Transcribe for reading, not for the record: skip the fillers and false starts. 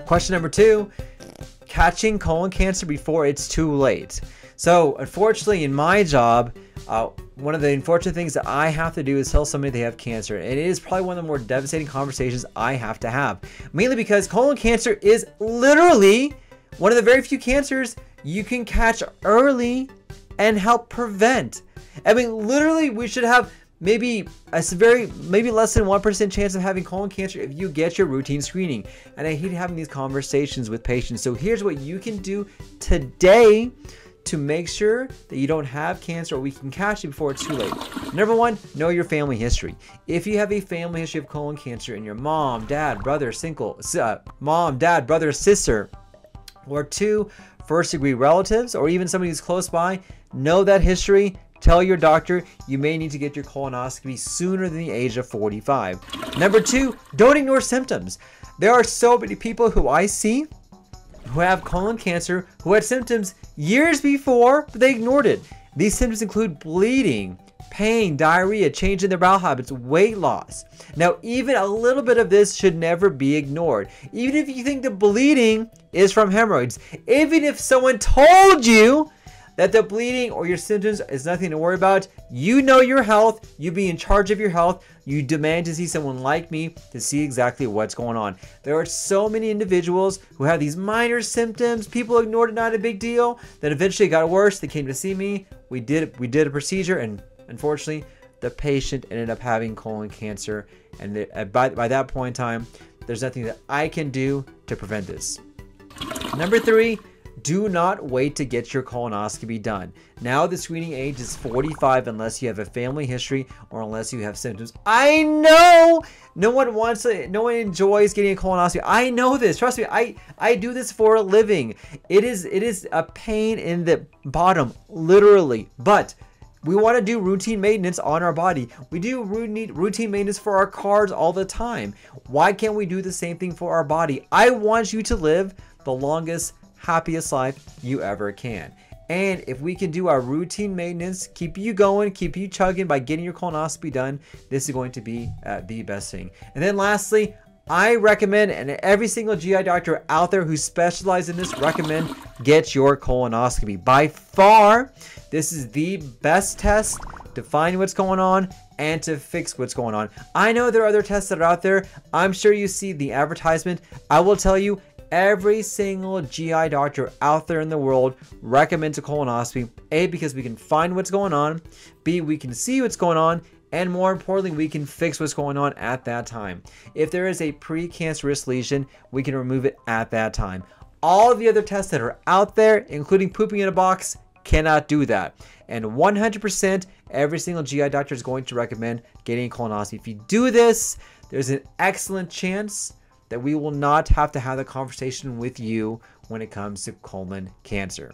Question number 2, catching colon cancer before it's too late. So unfortunately in my job, one of the unfortunate things that I have to do is tell somebody they have cancer. And it is probably one of the more devastating conversations I have to have. Mainly because colon cancer is literally one of the very few cancers you can catch early and help prevent. I mean, literally we should have maybe less than 1% chance of having colon cancer if you get your routine screening. And I hate having these conversations with patients. So here's what you can do today to make sure that you don't have cancer, or we can catch it before it's too late. Number 1, know your family history. If you have a family history of colon cancer in your mom, dad, brother, sister, or 2 first-degree relatives, or even somebody who's close by, know that history. Tell your doctor you may need to get your colonoscopy sooner than the age of 45. Number 2, don't ignore symptoms. There are so many people who I see who have colon cancer who had symptoms years before, but they ignored it. These symptoms include bleeding, pain, diarrhea, change in their bowel habits, weight loss. Now, even a little bit of this should never be ignored. Even if you think the bleeding is from hemorrhoids, even if someone told you that the bleeding or your symptoms is nothing to worry about, you know your health, you be in charge of your health, you demand to see someone like me to see exactly what's going on. There are so many individuals who have these minor symptoms, people ignored it, not a big deal, then eventually it got worse, they came to see me, we did a procedure, and unfortunately, the patient ended up having colon cancer, and by that point in time, there's nothing that I can do to prevent this. Number 3, do not wait to get your colonoscopy done. Now the screening age is 45 unless you have a family history or unless you have symptoms. I know no one enjoys getting a colonoscopy. I know this. Trust me, I do this for a living. It is a pain in the bottom, literally. But we want to do routine maintenance on our body. We do routine maintenance for our cars all the time. Why can't we do the same thing for our body? I want you to live the longest, happiest life you ever can. And if we can do our routine maintenance, keep you going, keep you chugging by getting your colonoscopy done, this is going to be the best thing. And then lastly, I recommend, and every single GI doctor out there who specializes in this recommend, get your colonoscopy. By far, this is the best test to find what's going on and to fix what's going on. I know there are other tests that are out there. I'm sure you see the advertisement. I will tell you, every single GI doctor out there in the world recommends a colonoscopy. A, because we can find what's going on. B, we can see what's going on. And more importantly, we can fix what's going on at that time. If there is a precancerous lesion, we can remove it at that time. All of the other tests that are out there, including pooping in a box, cannot do that. And 100% every single GI doctor is going to recommend getting a colonoscopy. If you do this, there's an excellent chance that we will not have to have the conversation with you when it comes to colon cancer.